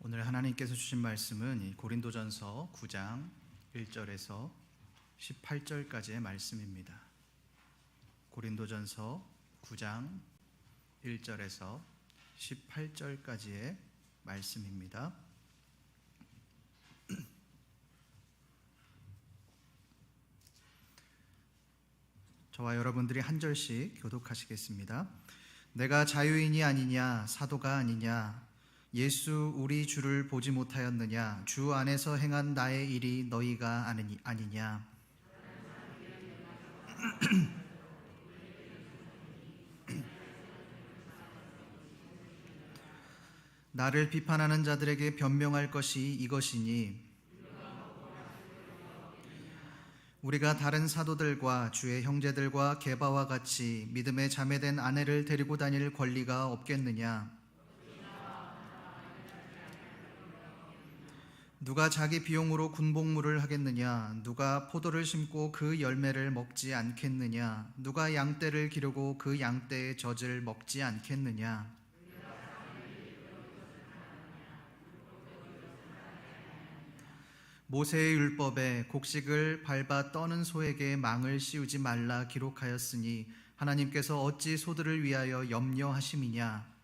오늘 하나님께서 주신 말씀은 이 고린도전서 9장 1절에서 18절까지의 말씀입니다. 고린도전서 9장 1절에서 18절까지의 말씀입니다. 저와 여러분들이 한 절씩 교독하시겠습니다. 내가 자유인이 아니냐 사도가 아니냐 예수 우리 주를 보지 못하였느냐 주 안에서 행한 나의 일이 너희가 아니냐 나를 비판하는 자들에게 변명할 것이 이것이니 우리가 다른 사도들과 주의 형제들과 게바와 같이 믿음에 자매된 아내를 데리고 다닐 권리가 없겠느냐? 누가 자기 비용으로 군복무를 하겠느냐? 누가 포도를 심고 그 열매를 먹지 않겠느냐? 누가 양떼를 기르고 그 양떼의 젖을 먹지 않겠느냐? 모세의 율법에 곡식을 밟아 떠는 소에게 망을 씌우지 말라 기록하였으니 하나님께서 어찌 소들을 위하여 염려하심이냐?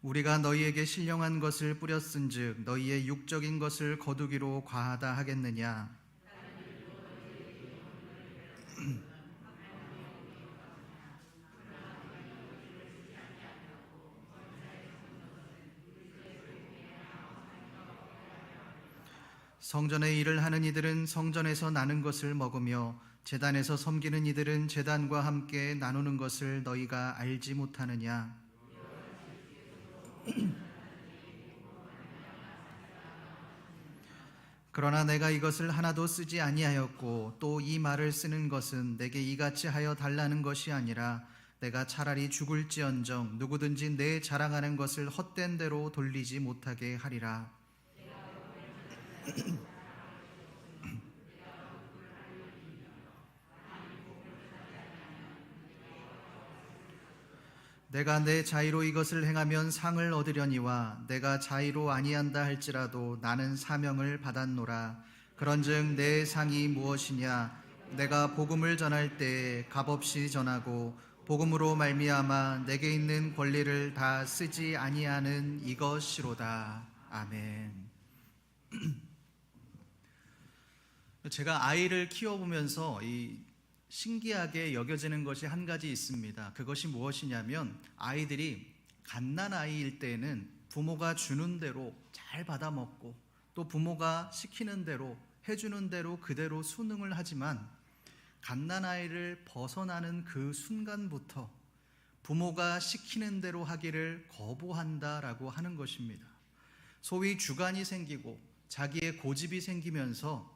우리가 너희에게 신령한 것을 뿌렸은즉 너희의 육적인 것을 거두기로 과하다 하겠느냐? 성전의 일을 하는 이들은 성전에서 나는 것을 먹으며 제단에서 섬기는 이들은 제단과 함께 나누는 것을 너희가 알지 못하느냐? 그러나 내가 이것을 하나도 쓰지 아니하였고 또 이 말을 쓰는 것은 내게 이같이 하여 달라는 것이 아니라 내가 차라리 죽을지언정 누구든지 내 자랑하는 것을 헛된 대로 돌리지 못하게 하리라. 내가 내 자의로 이것을 행하면 상을 얻으려니와 내가 자의로 아니한다 할지라도 나는 사명을 받았노라. 그런즉 내 상이 무엇이냐? 내가 복음을 전할 때에 값없이 전하고 복음으로 말미암아 내게 있는 권리를 다 쓰지 아니하는 이것이로다. 아멘. 제가 아이를 키워보면서 신기하게 여겨지는 것이 한 가지 있습니다. 그것이 무엇이냐면 아이들이 갓난아이일 때에는 부모가 주는 대로 잘 받아먹고 또 부모가 시키는 대로 해주는 대로 그대로 순응을 하지만 갓난아이를 벗어나는 그 순간부터 부모가 시키는 대로 하기를 거부한다라고 하는 것입니다. 소위 주관이 생기고 자기의 고집이 생기면서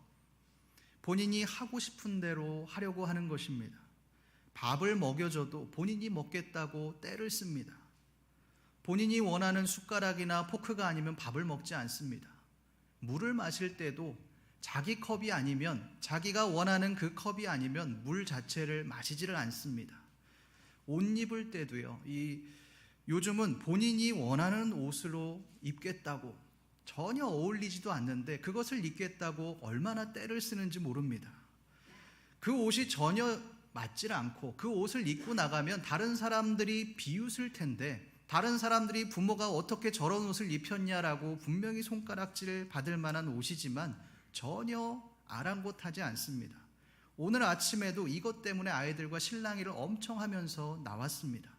본인이 하고 싶은 대로 하려고 하는 것입니다. 밥을 먹여줘도 본인이 먹겠다고 떼를 씁니다. 본인이 원하는 숟가락이나 포크가 아니면 밥을 먹지 않습니다. 물을 마실 때도 자기 컵이 아니면 자기가 원하는 그 컵이 아니면 물 자체를 마시지를 않습니다. 옷 입을 때도요. 요즘은 본인이 원하는 옷으로 입겠다고 전혀 어울리지도 않는데 그것을 입겠다고 얼마나 떼를 쓰는지 모릅니다. 그 옷이 전혀 맞질 않고 그 옷을 입고 나가면 다른 사람들이 비웃을 텐데 다른 사람들이 부모가 어떻게 저런 옷을 입혔냐라고 분명히 손가락질 받을 만한 옷이지만 전혀 아랑곳하지 않습니다. 오늘 아침에도 이것 때문에 아이들과 실랑이를 엄청 하면서 나왔습니다.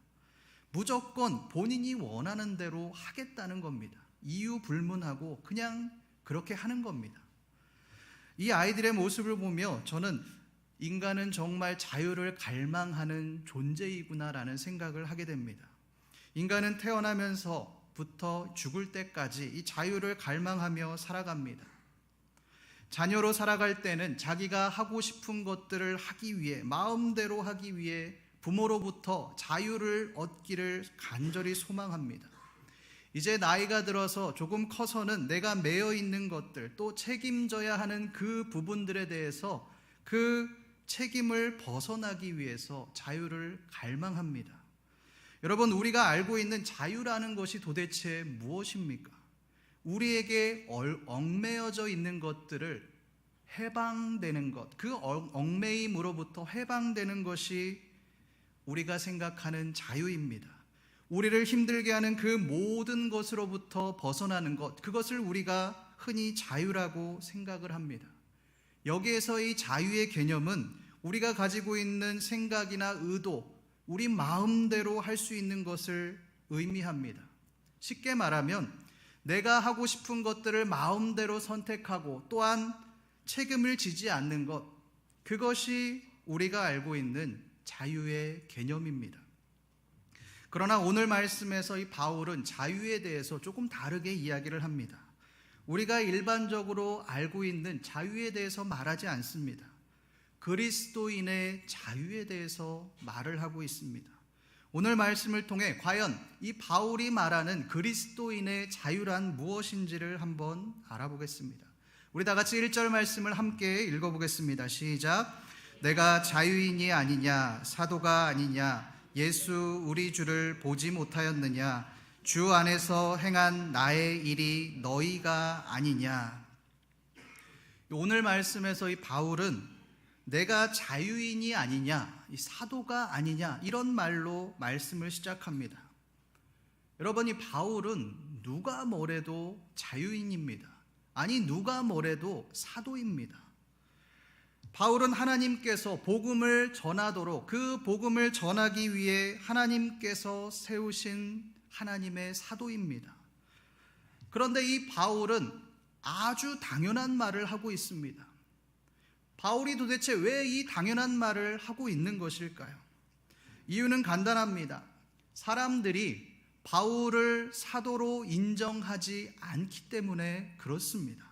무조건 본인이 원하는 대로 하겠다는 겁니다. 이유 불문하고 그냥 그렇게 하는 겁니다. 이 아이들의 모습을 보며 저는 인간은 정말 자유를 갈망하는 존재이구나라는 생각을 하게 됩니다. 인간은 태어나면서부터 죽을 때까지 이 자유를 갈망하며 살아갑니다. 자녀로 살아갈 때는 자기가 하고 싶은 것들을 하기 위해 마음대로 하기 위해 부모로부터 자유를 얻기를 간절히 소망합니다. 이제 나이가 들어서 조금 커서는 내가 매여 있는 것들, 또 책임져야 하는 그 부분들에 대해서 그 책임을 벗어나기 위해서 자유를 갈망합니다. 여러분, 우리가 알고 있는 자유라는 것이 도대체 무엇입니까? 우리에게 얽매여져 있는 것들을 해방되는 것, 그 얽매임으로부터 해방되는 것이 우리가 생각하는 자유입니다. 우리를 힘들게 하는 그 모든 것으로부터 벗어나는 것, 그것을 우리가 흔히 자유라고 생각을 합니다. 여기에서 이 자유의 개념은 우리가 가지고 있는 생각이나 의도, 우리 마음대로 할 수 있는 것을 의미합니다. 쉽게 말하면 내가 하고 싶은 것들을 마음대로 선택하고 또한 책임을 지지 않는 것, 그것이 우리가 알고 있는 자유의 개념입니다. 그러나 오늘 말씀에서 이 바울은 자유에 대해서 조금 다르게 이야기를 합니다. 우리가 일반적으로 알고 있는 자유에 대해서 말하지 않습니다. 그리스도인의 자유에 대해서 말을 하고 있습니다. 오늘 말씀을 통해 과연 이 바울이 말하는 그리스도인의 자유란 무엇인지를 한번 알아보겠습니다. 우리 다 같이 1절 말씀을 함께 읽어보겠습니다. 시작. 내가 자유인이 아니냐, 사도가 아니냐, 예수 우리 주를 보지 못하였느냐, 주 안에서 행한 나의 일이 너희가 아니냐. 오늘 말씀에서 이 바울은 내가 자유인이 아니냐, 이 사도가 아니냐, 이런 말로 말씀을 시작합니다. 여러분, 이 바울은 누가 뭐래도 자유인입니다. 아니, 누가 뭐래도 사도입니다. 바울은 하나님께서 복음을 전하도록, 그 복음을 전하기 위해 하나님께서 세우신 하나님의 사도입니다. 그런데 이 바울은 아주 당연한 말을 하고 있습니다. 바울이 도대체 왜 이 당연한 말을 하고 있는 것일까요? 이유는 간단합니다. 사람들이 바울을 사도로 인정하지 않기 때문에 그렇습니다.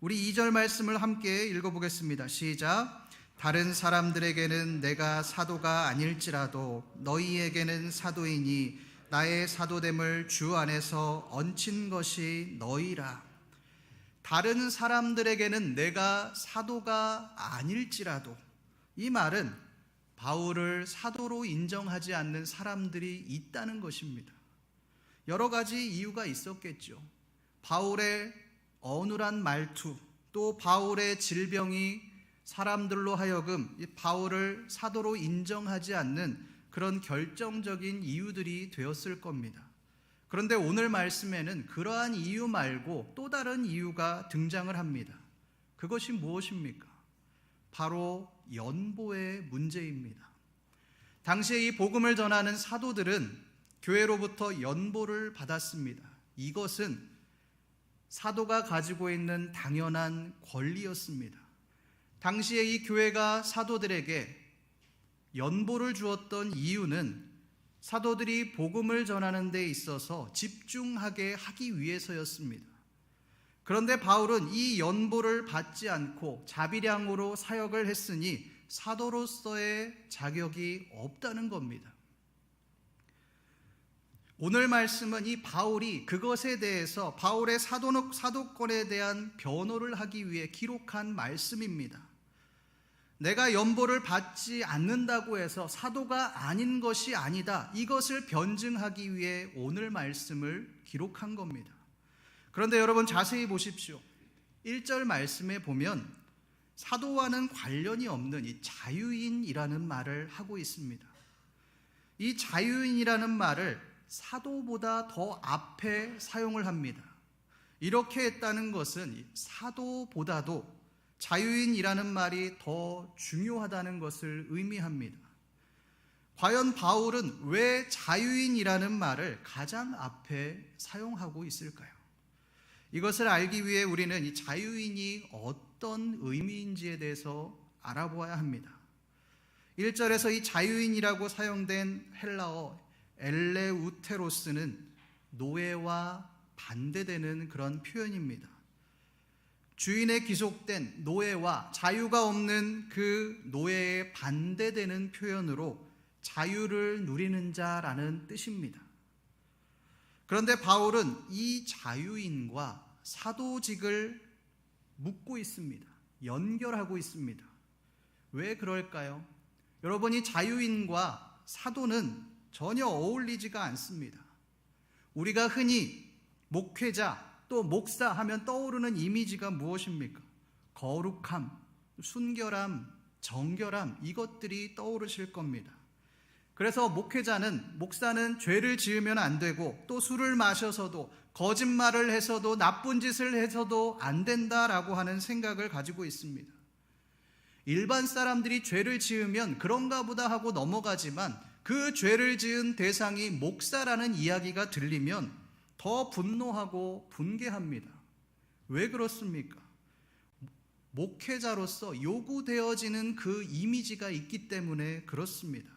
우리 2절 말씀을 함께 읽어보겠습니다. 시작. 다른 사람들에게는 내가 사도가 아닐지라도 너희에게는 사도이니 나의 사도됨을 주 안에서 얹힌 것이 너희라. 다른 사람들에게는 내가 사도가 아닐지라도, 이 말은 바울을 사도로 인정하지 않는 사람들이 있다는 것입니다. 여러 가지 이유가 있었겠죠. 바울의 어눌한 말투, 또 바울의 질병이 사람들로 하여금 바울을 사도로 인정하지 않는 그런 결정적인 이유들이 되었을 겁니다. 그런데 오늘 말씀에는 그러한 이유 말고 또 다른 이유가 등장을 합니다. 그것이 무엇입니까? 바로 연보의 문제입니다. 당시에 이 복음을 전하는 사도들은 교회로부터 연보를 받았습니다. 이것은 사도가 가지고 있는 당연한 권리였습니다. 당시에 이 교회가 사도들에게 연보를 주었던 이유는 사도들이 복음을 전하는 데 있어서 집중하게 하기 위해서였습니다. 그런데 바울은 이 연보를 받지 않고 자비량으로 사역을 했으니 사도로서의 자격이 없다는 겁니다. 오늘 말씀은 이 바울이 그것에 대해서 바울의 사도권에 대한 변호를 하기 위해 기록한 말씀입니다. 내가 연보를 받지 않는다고 해서 사도가 아닌 것이 아니다, 이것을 변증하기 위해 오늘 말씀을 기록한 겁니다. 그런데 여러분 자세히 보십시오. 1절 말씀에 보면 사도와는 관련이 없는 이 자유인이라는 말을 하고 있습니다. 이 자유인이라는 말을 사도보다 더 앞에 사용을 합니다. 이렇게 했다는 것은 사도보다도 자유인이라는 말이 더 중요하다는 것을 의미합니다. 과연 바울은 왜 자유인이라는 말을 가장 앞에 사용하고 있을까요? 이것을 알기 위해 우리는 이 자유인이 어떤 의미인지에 대해서 알아보아야 합니다. 1절에서 이 자유인이라고 사용된 헬라어 엘레우테로스는 노예와 반대되는 그런 표현입니다. 주인에 귀속된 노예와 자유가 없는 그 노예에 반대되는 표현으로 자유를 누리는 자라는 뜻입니다. 그런데 바울은 이 자유인과 사도직을 묶고 있습니다. 연결하고 있습니다. 왜 그럴까요? 여러분, 이 자유인과 사도는 전혀 어울리지가 않습니다. 우리가 흔히 목회자 또 목사 하면 떠오르는 이미지가 무엇입니까? 거룩함, 순결함, 정결함, 이것들이 떠오르실 겁니다. 그래서 목사는 죄를 지으면 안 되고, 또 술을 마셔서도, 거짓말을 해서도, 나쁜 짓을 해서도 안 된다라고 하는 생각을 가지고 있습니다. 일반 사람들이 죄를 지으면 그런가 보다 하고 넘어가지만, 그 죄를 지은 대상이 목사라는 이야기가 들리면 더 분노하고 분개합니다. 왜 그렇습니까? 목회자로서 요구되어지는 그 이미지가 있기 때문에 그렇습니다.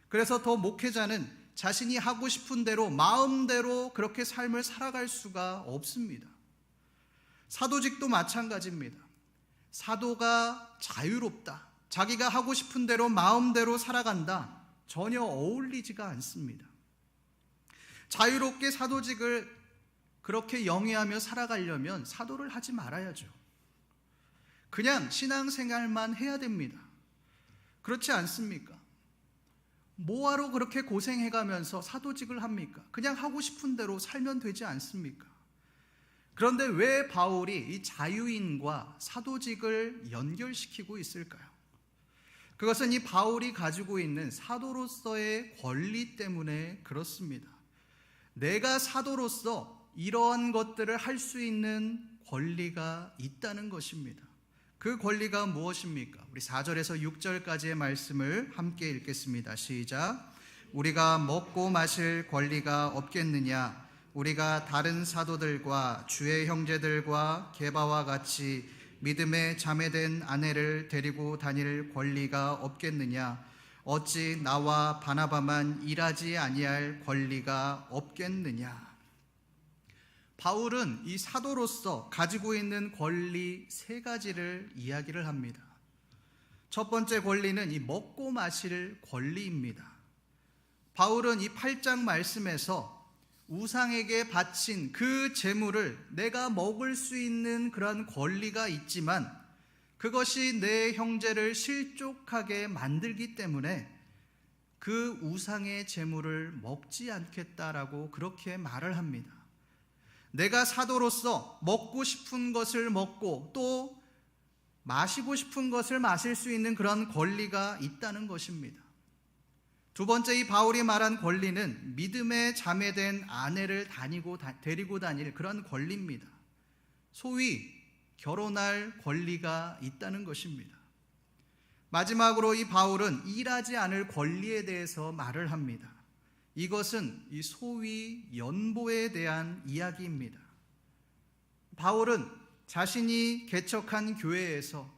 그래서 더 목회자는 자신이 하고 싶은 대로 마음대로 그렇게 삶을 살아갈 수가 없습니다. 사도직도 마찬가지입니다. 사도가 자유롭다, 자기가 하고 싶은 대로 마음대로 살아간다, 전혀 어울리지가 않습니다. 자유롭게 사도직을 그렇게 영위하며 살아가려면 사도를 하지 말아야죠. 그냥 신앙생활만 해야 됩니다. 그렇지 않습니까? 뭐하러 그렇게 고생해가면서 사도직을 합니까? 그냥 하고 싶은 대로 살면 되지 않습니까? 그런데 왜 바울이 이 자유인과 사도직을 연결시키고 있을까요? 그것은 이 바울이 가지고 있는 사도로서의 권리 때문에 그렇습니다. 내가 사도로서 이러한 것들을 할 수 있는 권리가 있다는 것입니다. 그 권리가 무엇입니까? 우리 4절에서 6절까지의 말씀을 함께 읽겠습니다. 시작. 우리가 먹고 마실 권리가 없겠느냐? 우리가 다른 사도들과 주의 형제들과 게바와 같이 믿음에 자매된 아내를 데리고 다닐 권리가 없겠느냐? 어찌 나와 바나바만 일하지 아니할 권리가 없겠느냐? 바울은 이 사도로서 가지고 있는 권리 세 가지를 이야기를 합니다. 첫 번째 권리는 이 먹고 마실 권리입니다. 바울은 이 8장 말씀에서 우상에게 바친 그 재물을 내가 먹을 수 있는 그런 권리가 있지만, 그것이 내 형제를 실족하게 만들기 때문에 그 우상의 재물을 먹지 않겠다라고 그렇게 말을 합니다. 내가 사도로서 먹고 싶은 것을 먹고 또 마시고 싶은 것을 마실 수 있는 그런 권리가 있다는 것입니다. 두 번째, 이 바울이 말한 권리는 믿음에 자매된 아내를 데리고 다닐 그런 권리입니다. 소위 결혼할 권리가 있다는 것입니다. 마지막으로 이 바울은 일하지 않을 권리에 대해서 말을 합니다. 이것은 이 소위 연보에 대한 이야기입니다. 바울은 자신이 개척한 교회에서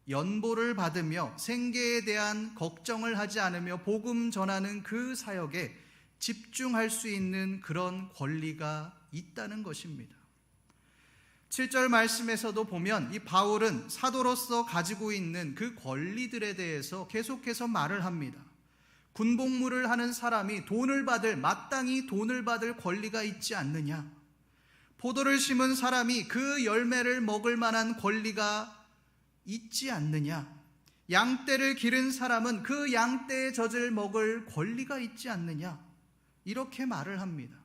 연보를 받으며 생계에 대한 걱정을 하지 않으며 복음 전하는 그 사역에 집중할 수 있는 그런 권리가 있다는 것입니다. 7절 말씀에서도 보면 이 바울은 사도로서 가지고 있는 그 권리들에 대해서 계속해서 말을 합니다. 군복무를 하는 사람이 마땅히 돈을 받을 권리가 있지 않느냐? 포도를 심은 사람이 그 열매를 먹을 만한 권리가 있지 않느냐? 양떼를 기른 사람은 그 양떼의 젖을 먹을 권리가 있지 않느냐? 이렇게 말을 합니다.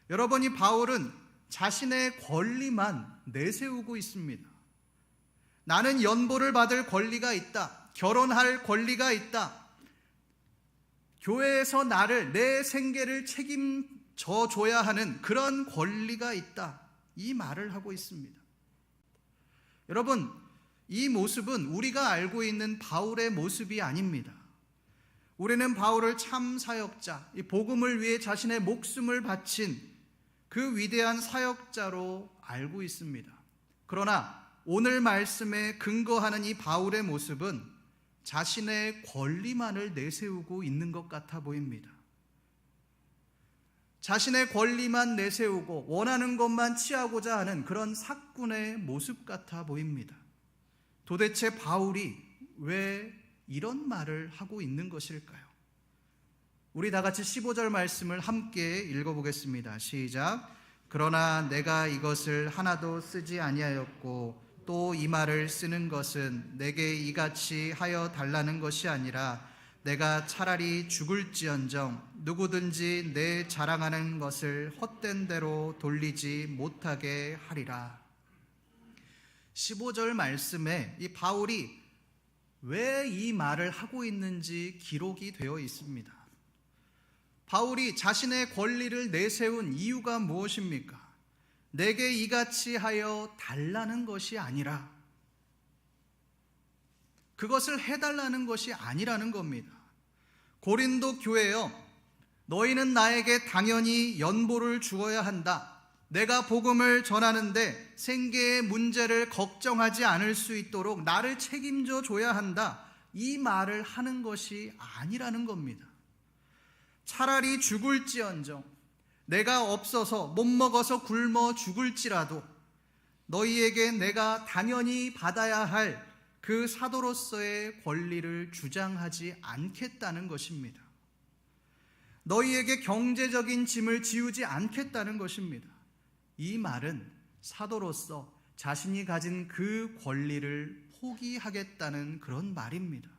여러분, 이 바울은 자신의 권리만 내세우고 있습니다. 나는 연보를 받을 권리가 있다. 결혼할 권리가 있다. 교회에서 내 생계를 책임져 줘야 하는 그런 권리가 있다. 이 말을 하고 있습니다. 여러분, 이 모습은 우리가 알고 있는 바울의 모습이 아닙니다. 우리는 바울을 참 사역자, 이 복음을 위해 자신의 목숨을 바친 그 위대한 사역자로 알고 있습니다. 그러나 오늘 말씀에 근거하는 이 바울의 모습은 자신의 권리만을 내세우고 있는 것 같아 보입니다. 자신의 권리만 내세우고 원하는 것만 취하고자 하는 그런 사꾼의 모습 같아 보입니다. 도대체 바울이 왜 이런 말을 하고 있는 것일까요? 우리 다 같이 15절 말씀을 함께 읽어보겠습니다. 시작. 그러나 내가 이것을 하나도 쓰지 아니하였고 또 이 말을 쓰는 것은 내게 이같이 하여 달라는 것이 아니라 내가 차라리 죽을지언정 누구든지 내 자랑하는 것을 헛된 대로 돌리지 못하게 하리라. 15절 말씀에 이 바울이 왜 이 말을 하고 있는지 기록이 되어 있습니다. 바울이 자신의 권리를 내세운 이유가 무엇입니까? 내게 이같이 하여 달라는 것이 아니라, 그것을 해달라는 것이 아니라는 겁니다. 고린도 교회여, 너희는 나에게 당연히 연보를 주어야 한다. 내가 복음을 전하는데 생계의 문제를 걱정하지 않을 수 있도록 나를 책임져 줘야 한다. 이 말을 하는 것이 아니라는 겁니다. 차라리 죽을지언정, 내가 없어서 못 먹어서 굶어 죽을지라도 너희에게 내가 당연히 받아야 할 그 사도로서의 권리를 주장하지 않겠다는 것입니다. 너희에게 경제적인 짐을 지우지 않겠다는 것입니다. 이 말은 사도로서 자신이 가진 그 권리를 포기하겠다는 그런 말입니다.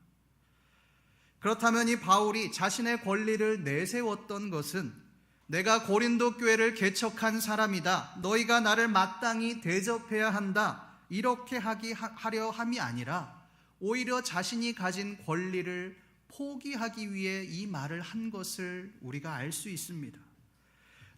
그렇다면 이 바울이 자신의 권리를 내세웠던 것은 내가 고린도 교회를 개척한 사람이다, 너희가 나를 마땅히 대접해야 한다, 이렇게 하려 함이 아니라 오히려 자신이 가진 권리를 포기하기 위해 이 말을 한 것을 우리가 알 수 있습니다.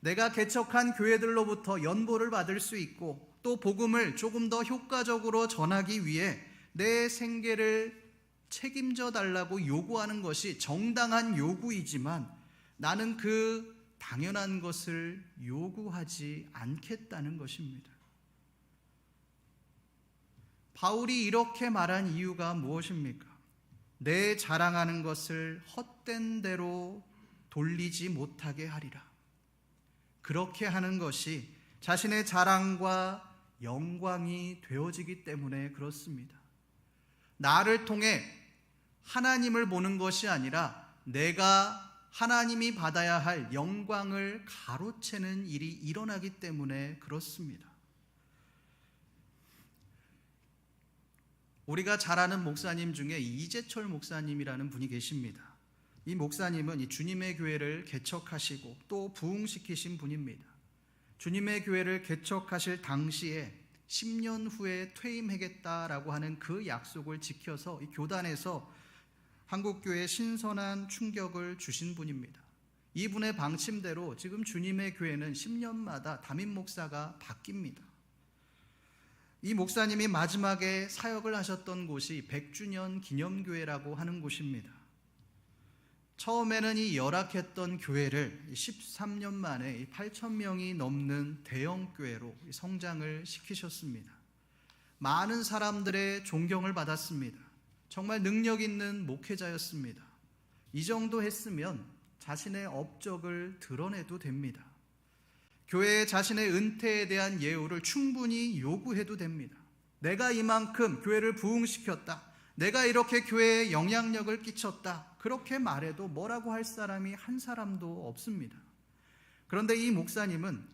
내가 개척한 교회들로부터 연보를 받을 수 있고 또 복음을 조금 더 효과적으로 전하기 위해 내 생계를 책임져 달라고 요구하는 것이 정당한 요구이지만 나는 그 당연한 것을 요구하지 않겠다는 것입니다. 바울이 이렇게 말한 이유가 무엇입니까? 내 자랑하는 것을 헛된 대로 돌리지 못하게 하리라. 그렇게 하는 것이 자신의 자랑과 영광이 되어지기 때문에 그렇습니다. 나를 통해 하나님을 보는 것이 아니라 내가 하나님이 받아야 할 영광을 가로채는 일이 일어나기 때문에 그렇습니다. 우리가 잘 아는 목사님 중에 이재철 목사님이라는 분이 계십니다. 이 목사님은 이 주님의 교회를 개척하시고 또 부흥시키신 분입니다. 주님의 교회를 개척하실 당시에 10년 후에 퇴임하겠다라고 하는 그 약속을 지켜서 이 교단에서 한국교회에 신선한 충격을 주신 분입니다. 이분의 방침대로 지금 주님의 교회는 10년마다 담임 목사가 바뀝니다. 이 목사님이 마지막에 사역을 하셨던 곳이 100주년 기념교회라고 하는 곳입니다. 처음에는 이 열악했던 교회를 13년 만에 8,000명이 넘는 대형교회로 성장을 시키셨습니다. 많은 사람들의 존경을 받았습니다. 정말 능력 있는 목회자였습니다. 이 정도 했으면 자신의 업적을 드러내도 됩니다. 교회에 자신의 은퇴에 대한 예우를 충분히 요구해도 됩니다. 내가 이만큼 교회를 부흥시켰다, 내가 이렇게 교회에 영향력을 끼쳤다, 그렇게 말해도 뭐라고 할 사람이 한 사람도 없습니다. 그런데 이 목사님은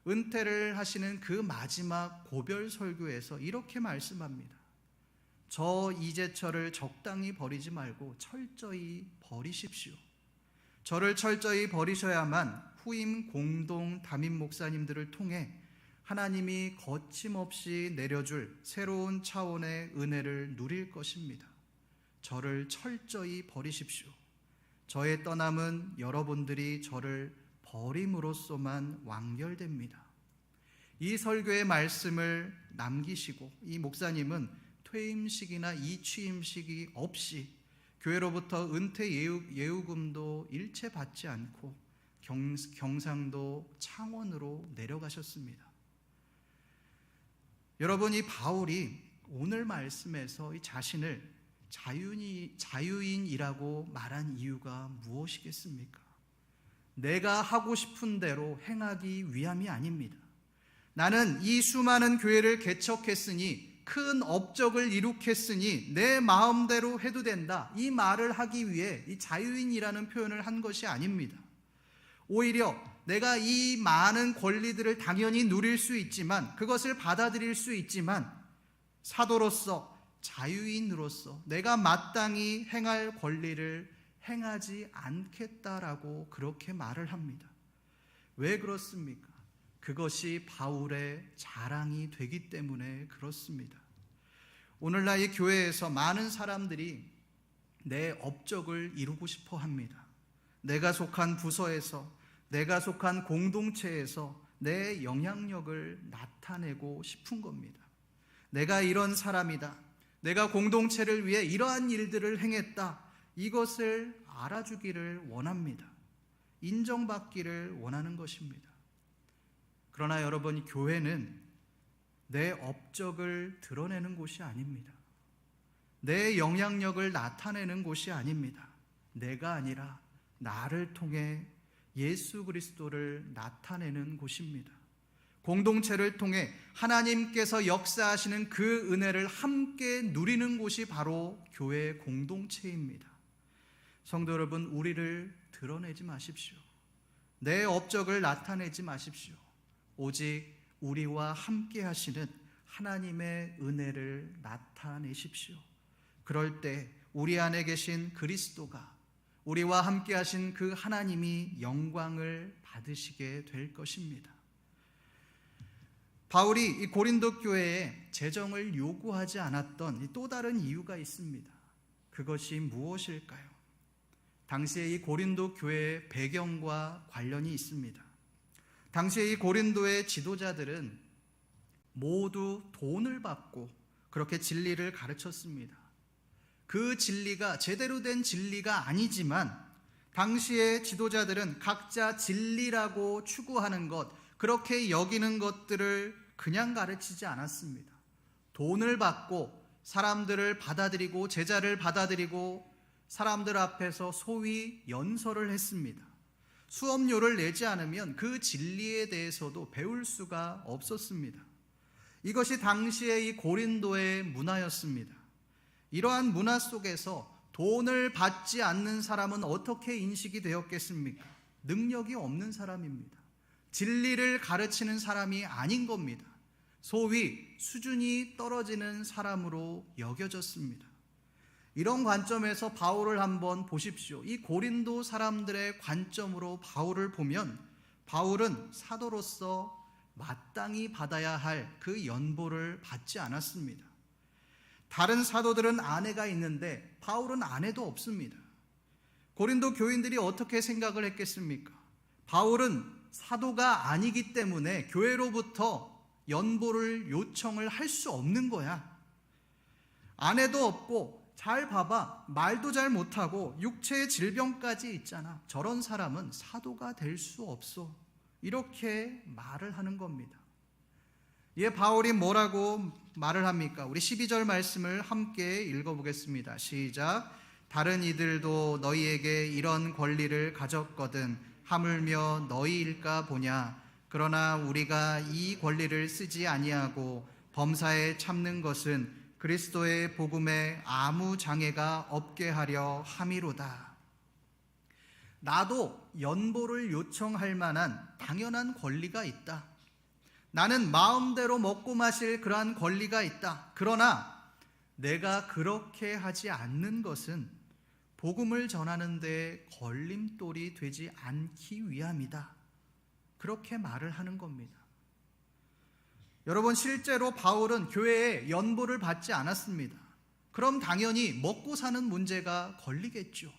은퇴를 하시는 그 마지막 고별 설교에서 이렇게 말씀합니다. 저 이재철을 적당히 버리지 말고 철저히 버리십시오. 저를 철저히 버리셔야만 후임 공동 담임 목사님들을 통해 하나님이 거침없이 내려줄 새로운 차원의 은혜를 누릴 것입니다. 저를 철저히 버리십시오. 저의 떠남은 여러분들이 저를 버림으로써만 완결됩니다. 이 설교의 말씀을 남기시고 이 목사님은 퇴임식이나 이취임식이 없이 교회로부터 은퇴 예우금도 일체 받지 않고 경상도 창원으로 내려가셨습니다. 여러분, 이 바울이 오늘 말씀에서 이 자신을 자유인이라고 말한 이유가 무엇이겠습니까? 내가 하고 싶은 대로 행하기 위함이 아닙니다. 나는 이 수많은 교회를 개척했으니 큰 업적을 이룩했으니 내 마음대로 해도 된다, 이 말을 하기 위해 이 자유인이라는 표현을 한 것이 아닙니다. 오히려 내가 이 많은 권리들을 당연히 누릴 수 있지만, 그것을 받아들일 수 있지만, 사도로서, 자유인으로서 내가 마땅히 행할 권리를 행하지 않겠다라고 그렇게 말을 합니다. 왜 그렇습니까? 그것이 바울의 자랑이 되기 때문에 그렇습니다. 오늘날 이 교회에서 많은 사람들이 내 업적을 이루고 싶어 합니다. 내가 속한 부서에서, 내가 속한 공동체에서 내 영향력을 나타내고 싶은 겁니다. 내가 이런 사람이다, 내가 공동체를 위해 이러한 일들을 행했다, 이것을 알아주기를 원합니다. 인정받기를 원하는 것입니다. 그러나 여러분, 교회는 내 업적을 드러내는 곳이 아닙니다. 내 영향력을 나타내는 곳이 아닙니다. 내가 아니라 나를 통해 예수 그리스도를 나타내는 곳입니다. 공동체를 통해 하나님께서 역사하시는 그 은혜를 함께 누리는 곳이 바로 교회 공동체입니다. 성도 여러분, 우리를 드러내지 마십시오. 내 업적을 나타내지 마십시오. 오직 우리와 함께 하시는 하나님의 은혜를 나타내십시오. 그럴 때 우리 안에 계신 그리스도가, 우리와 함께 하신 그 하나님이 영광을 받으시게 될 것입니다. 바울이 이 고린도 교회에 재정을 요구하지 않았던 또 다른 이유가 있습니다. 그것이 무엇일까요? 당시에 이 고린도 교회의 배경과 관련이 있습니다. 당시에 이 고린도의 지도자들은 모두 돈을 받고 그렇게 진리를 가르쳤습니다. 그 진리가 제대로 된 진리가 아니지만 당시의 지도자들은 각자 진리라고 추구하는 것, 그렇게 여기는 것들을 그냥 가르치지 않았습니다. 돈을 받고 사람들을 받아들이고 제자를 받아들이고 사람들 앞에서 소위 연설을 했습니다. 수업료를 내지 않으면 그 진리에 대해서도 배울 수가 없었습니다. 이것이 당시의 이 고린도의 문화였습니다. 이러한 문화 속에서 돈을 받지 않는 사람은 어떻게 인식이 되었겠습니까? 능력이 없는 사람입니다. 진리를 가르치는 사람이 아닌 겁니다. 소위 수준이 떨어지는 사람으로 여겨졌습니다. 이런 관점에서 바울을 한번 보십시오. 이 고린도 사람들의 관점으로 바울을 보면 바울은 사도로서 마땅히 받아야 할 그 연보를 받지 않았습니다. 다른 사도들은 아내가 있는데 바울은 아내도 없습니다. 고린도 교인들이 어떻게 생각을 했겠습니까? 바울은 사도가 아니기 때문에 교회로부터 연보를 요청을 할 수 없는 거야. 아내도 없고, 잘 봐봐, 말도 잘 못하고 육체의 질병까지 있잖아. 저런 사람은 사도가 될 수 없어. 이렇게 말을 하는 겁니다. 예, 바울이 뭐라고 말을 합니까? 우리 12절 말씀을 함께 읽어보겠습니다. 시작. 다른 이들도 너희에게 이런 권리를 가졌거든 하물며 너희일까 보냐. 그러나 우리가 이 권리를 쓰지 아니하고 범사에 참는 것은 그리스도의 복음에 아무 장애가 없게 하려 함이로다. 나도 연보를 요청할 만한 당연한 권리가 있다. 나는 마음대로 먹고 마실 그러한 권리가 있다. 그러나 내가 그렇게 하지 않는 것은 복음을 전하는 데 걸림돌이 되지 않기 위함이다. 그렇게 말을 하는 겁니다. 여러분, 실제로 바울은 교회에 연보를 받지 않았습니다. 그럼 당연히 먹고 사는 문제가 걸리겠죠.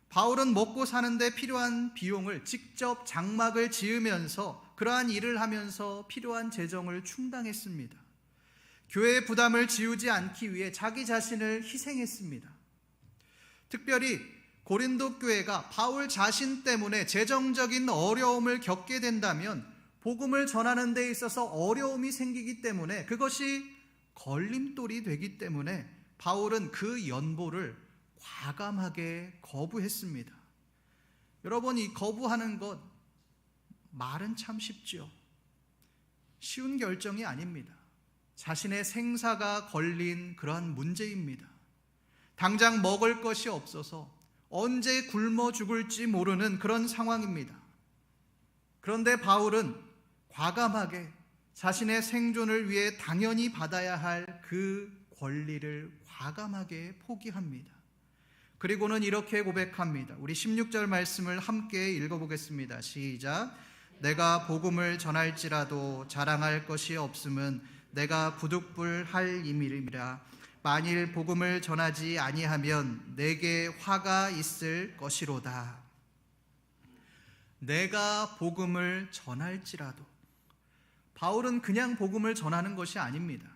바울은 먹고 사는데 필요한 비용을 직접 장막을 지으면서 그러한 일을 하면서 필요한 재정을 충당했습니다. 교회의 부담을 지우지 않기 위해 자기 자신을 희생했습니다. 특별히 고린도 교회가 바울 자신 때문에 재정적인 어려움을 겪게 된다면 복음을 전하는 데 있어서 어려움이 생기기 때문에 그것이 걸림돌이 되기 때문에 바울은 그 연보를 과감하게 거부했습니다. 여러분, 이 거부하는 것 말은 참 쉽죠. 쉬운 결정이 아닙니다. 자신의 생사가 걸린 그러한 문제입니다. 당장 먹을 것이 없어서 언제 굶어 죽을지 모르는 그런 상황입니다. 그런데 바울은 과감하게 자신의 생존을 위해 당연히 받아야 할 그 권리를 과감하게 포기합니다. 그리고는 이렇게 고백합니다. 우리 16절 말씀을 함께 읽어보겠습니다. 시작. 내가 복음을 전할지라도 자랑할 것이 없음은 내가 부득불할 임이라. 만일 복음을 전하지 아니하면 내게 화가 있을 것이로다. 내가 복음을 전할지라도, 바울은 그냥 복음을 전하는 것이 아닙니다.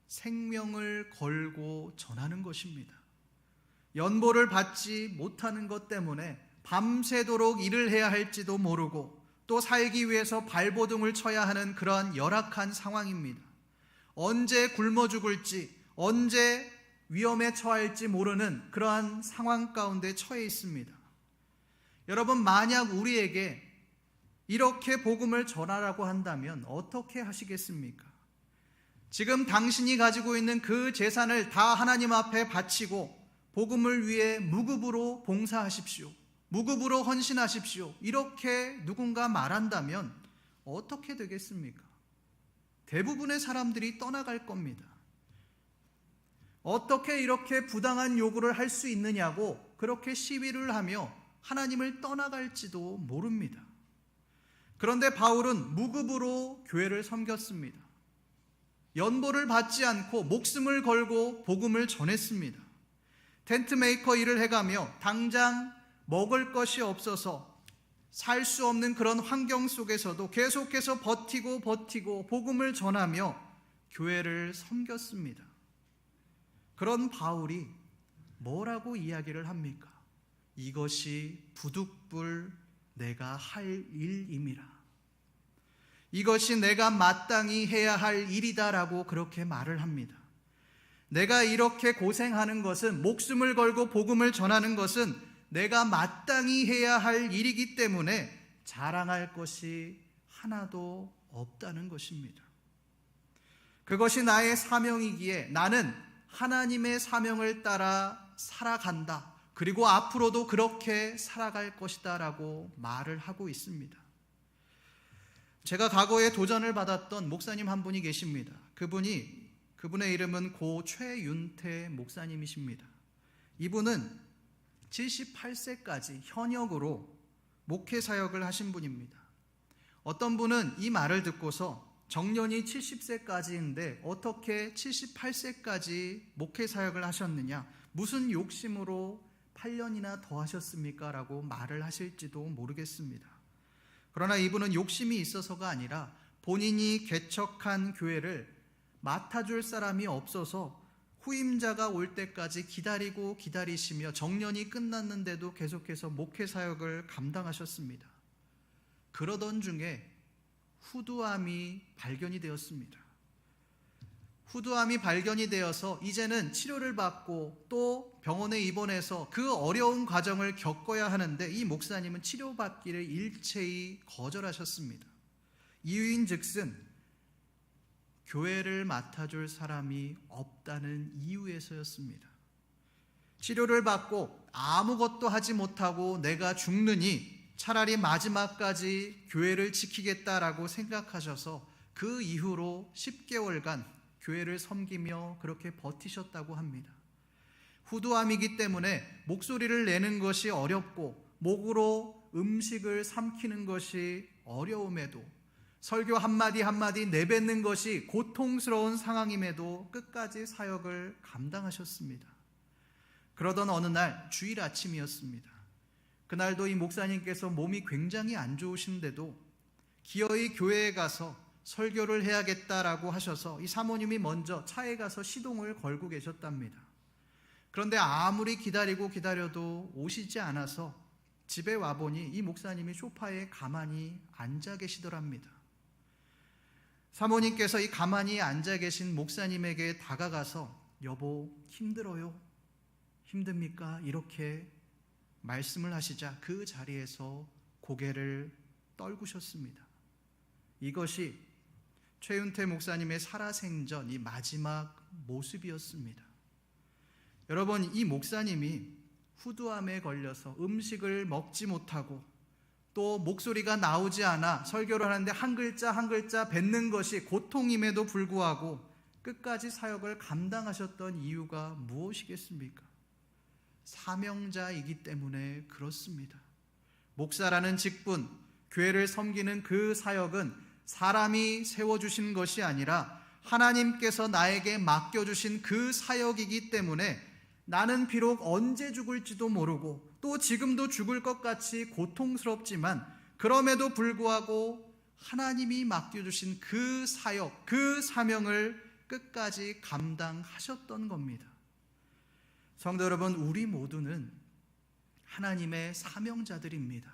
생명을 걸고 전하는 것입니다. 연보를 받지 못하는 것 때문에 밤새도록 일을 해야 할지도 모르고 또 살기 위해서 발버둥을 쳐야 하는 그러한 열악한 상황입니다. 언제 굶어 죽을지, 언제 위험에 처할지 모르는 그러한 상황 가운데 처해 있습니다. 여러분, 만약 우리에게 이렇게 복음을 전하라고 한다면 어떻게 하시겠습니까? 지금 당신이 가지고 있는 그 재산을 다 하나님 앞에 바치고 복음을 위해 무급으로 봉사하십시오. 무급으로 헌신하십시오. 이렇게 누군가 말한다면 어떻게 되겠습니까? 대부분의 사람들이 떠나갈 겁니다. 어떻게 이렇게 부당한 요구를 할 수 있느냐고 그렇게 시위를 하며 하나님을 떠나갈지도 모릅니다. 그런데 바울은 무급으로 교회를 섬겼습니다. 연보를 받지 않고 목숨을 걸고 복음을 전했습니다. 텐트 메이커 일을 해가며 당장 먹을 것이 없어서 살 수 없는 그런 환경 속에서도 계속해서 버티고 복음을 전하며 교회를 섬겼습니다. 그런 바울이 뭐라고 이야기를 합니까? 이것이 부득불 내가 할 일임이라. 이것이 내가 마땅히 해야 할 일이다라고 그렇게 말을 합니다. 내가 이렇게 고생하는 것은, 목숨을 걸고 복음을 전하는 것은 내가 마땅히 해야 할 일이기 때문에 자랑할 것이 하나도 없다는 것입니다. 그것이 나의 사명이기에 나는 하나님의 사명을 따라 살아간다. 그리고 앞으로도 그렇게 살아갈 것이다 라고 말을 하고 있습니다. 제가 과거에 도전을 받았던 목사님 한 분이 계십니다. 그분의 이름은 고 최윤태 목사님이십니다. 이분은 78세까지 현역으로 목회 사역을 하신 분입니다. 어떤 분은 이 말을 듣고서 정년이 70세까지인데 어떻게 78세까지 목회 사역을 하셨느냐, 무슨 욕심으로 8년이나 더 하셨습니까? 라고 말을 하실지도 모르겠습니다. 그러나 이분은 욕심이 있어서가 아니라 본인이 개척한 교회를 맡아줄 사람이 없어서 후임자가 올 때까지 기다리시며 정년이 끝났는데도 계속해서 목회 사역을 감당하셨습니다. 그러던 중에 후두암이 발견이 되었습니다. 후두암이 발견이 되어서 이제는 치료를 받고 또 병원에 입원해서 그 어려운 과정을 겪어야 하는데 이 목사님은 치료받기를 일체히 거절하셨습니다. 이유인즉슨 교회를 맡아줄 사람이 없다는 이유에서였습니다. 치료를 받고 아무것도 하지 못하고 내가 죽느니 차라리 마지막까지 교회를 지키겠다라고 생각하셔서 그 이후로 10개월간 교회를 섬기며 그렇게 버티셨다고 합니다. 후두암이기 때문에 목소리를 내는 것이 어렵고 목으로 음식을 삼키는 것이 어려움에도, 설교 한마디 한마디 내뱉는 것이 고통스러운 상황임에도 끝까지 사역을 감당하셨습니다. 그러던 어느 날 주일 아침이었습니다. 그날도 이 목사님께서 몸이 굉장히 안 좋으신데도 기어이 교회에 가서 설교를 해야겠다라고 하셔서 이 사모님이 먼저 차에 가서 시동을 걸고 계셨답니다. 그런데 아무리 기다려도 오시지 않아서 집에 와보니 이 목사님이 소파에 가만히 앉아 계시더랍니다. 사모님께서 이 가만히 앉아 계신 목사님에게 다가가서 여보 힘들어요? 힘듭니까? 이렇게 말씀을 하시자 그 자리에서 고개를 떨구셨습니다. 이것이 최윤태 목사님의 살아생전 이 마지막 모습이었습니다. 여러분, 이 목사님이 후두암에 걸려서 음식을 먹지 못하고 또 목소리가 나오지 않아 설교를 하는데 한 글자 한 글자 뱉는 것이 고통임에도 불구하고 끝까지 사역을 감당하셨던 이유가 무엇이겠습니까? 사명자이기 때문에 그렇습니다. 목사라는 직분, 교회를 섬기는 그 사역은 사람이 세워주신 것이 아니라 하나님께서 나에게 맡겨주신 그 사역이기 때문에 나는 비록 언제 죽을지도 모르고 또 지금도 죽을 것 같이 고통스럽지만 그럼에도 불구하고 하나님이 맡겨주신 그 사역, 그 사명을 끝까지 감당하셨던 겁니다. 성도 여러분, 우리 모두는 하나님의 사명자들입니다.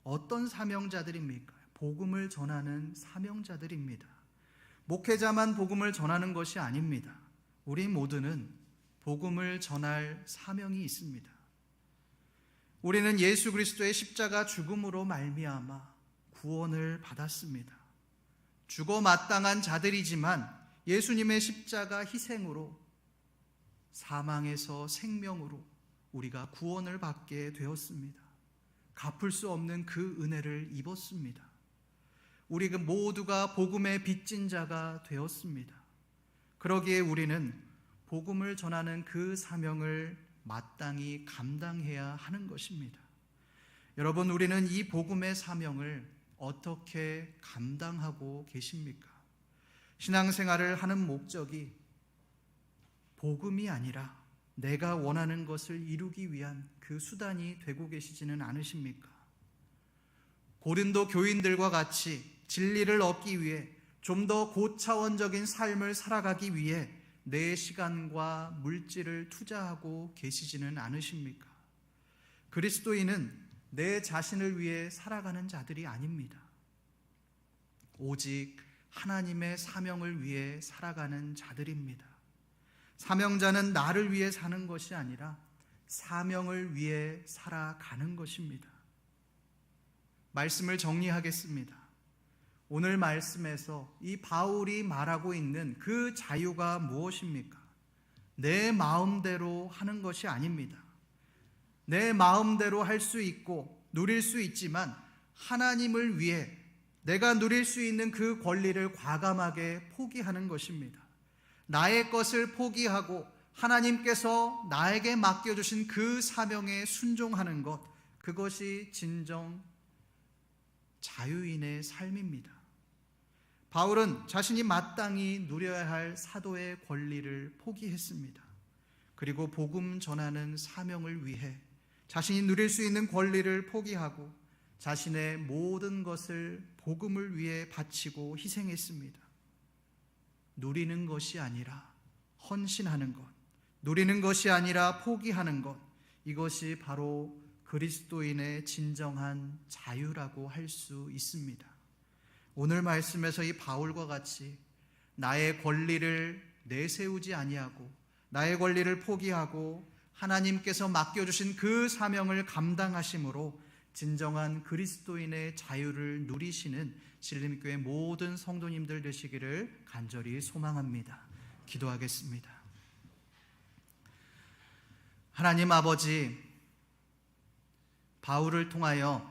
어떤 사명자들입니까? 복음을 전하는 사명자들입니다. 목회자만 복음을 전하는 것이 아닙니다. 우리 모두는 복음을 전할 사명이 있습니다. 우리는 예수 그리스도의 십자가 죽음으로 말미암아 구원을 받았습니다. 죽어 마땅한 자들이지만 예수님의 십자가 희생으로 사망에서 생명으로 우리가 구원을 받게 되었습니다. 갚을 수 없는 그 은혜를 입었습니다. 우리 모두가 복음의 빚진 자가 되었습니다. 그러기에 우리는 복음을 전하는 그 사명을 마땅히 감당해야 하는 것입니다. 여러분, 우리는 이 복음의 사명을 어떻게 감당하고 계십니까? 신앙생활을 하는 목적이 복음이 아니라 내가 원하는 것을 이루기 위한 그 수단이 되고 계시지는 않으십니까? 고린도 교인들과 같이 진리를 얻기 위해 좀 더 고차원적인 삶을 살아가기 위해 내 시간과 물질을 투자하고 계시지는 않으십니까? 그리스도인은 내 자신을 위해 살아가는 자들이 아닙니다. 오직 하나님의 사명을 위해 살아가는 자들입니다. 사명자는 나를 위해 사는 것이 아니라 사명을 위해 살아가는 것입니다. 말씀을 정리하겠습니다. 오늘 말씀에서 이 바울이 말하고 있는 그 자유가 무엇입니까? 내 마음대로 하는 것이 아닙니다. 내 마음대로 할 수 있고 누릴 수 있지만 하나님을 위해 내가 누릴 수 있는 그 권리를 과감하게 포기하는 것입니다. 나의 것을 포기하고 하나님께서 나에게 맡겨주신 그 사명에 순종하는 것, 그것이 진정 자유인의 삶입니다. 바울은 자신이 마땅히 누려야 할 사도의 권리를 포기했습니다. 그리고 복음 전하는 사명을 위해 자신이 누릴 수 있는 권리를 포기하고 자신의 모든 것을 복음을 위해 바치고 희생했습니다. 누리는 것이 아니라 헌신하는 것, 누리는 것이 아니라 포기하는 것, 이것이 바로 그리스도인의 진정한 자유라고 할 수 있습니다. 오늘 말씀에서 이 바울과 같이 나의 권리를 내세우지 아니하고 나의 권리를 포기하고 하나님께서 맡겨주신 그 사명을 감당하심으로 진정한 그리스도인의 자유를 누리시는 신림교회 모든 성도님들 되시기를 간절히 소망합니다. 기도하겠습니다. 하나님 아버지, 바울을 통하여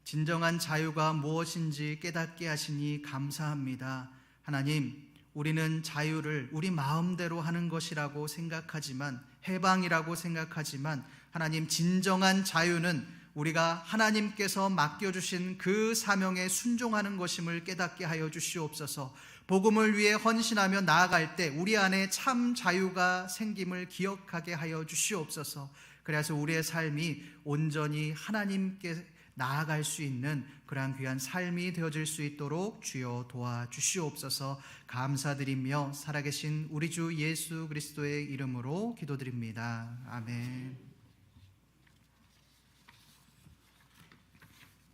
진정한 자유가 무엇인지 깨닫게 하시니 감사합니다. 하나님, 우리는 자유를 우리 마음대로 하는 것이라고 생각하지만, 해방이라고 생각하지만, 하나님, 진정한 자유는 우리가 하나님께서 맡겨주신 그 사명에 순종하는 것임을 깨닫게 하여 주시옵소서. 복음을 위해 헌신하며 나아갈 때 우리 안에 참 자유가 생김을 기억하게 하여 주시옵소서. 그래서 우리의 삶이 온전히 하나님께 나아갈 수 있는 그러한 귀한 삶이 되어질 수 있도록 주여 도와주시옵소서. 감사드리며 살아계신 우리 주 예수 그리스도의 이름으로 기도드립니다. 아멘.